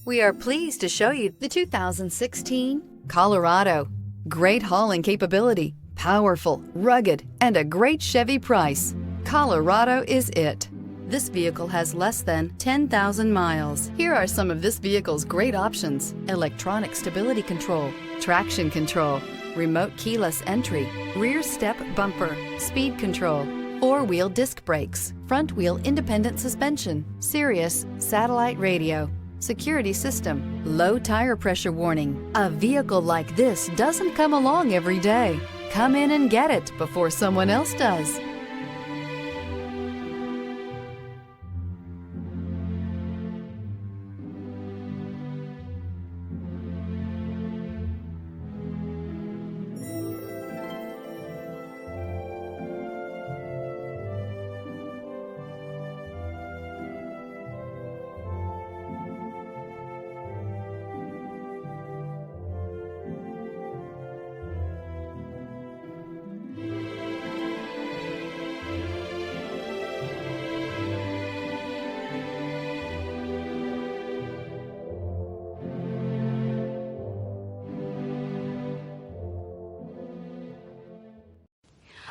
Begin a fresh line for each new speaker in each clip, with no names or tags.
We are pleased to show you the 2016 Colorado. Great hauling capability, powerful, rugged, and a great Chevy price. Colorado is it. This vehicle has less than 10,000 miles. Here are some of this vehicle's great options: electronic stability control, traction control, remote keyless entry, rear step bumper, speed control, four-wheel disc brakes, front-wheel independent suspension, Sirius satellite radio, security system, low tire pressure warning. A vehicle like this doesn't come along every day. Come in and get it before someone else does.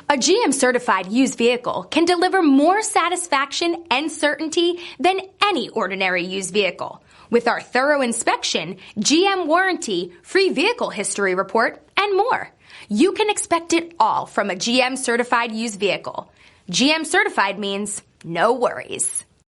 A GM-certified used vehicle can deliver more satisfaction and certainty than any ordinary used vehicle. With our thorough inspection, GM warranty, free vehicle history report, and more. You can expect it all from a GM-certified used vehicle. GM-certified means no worries.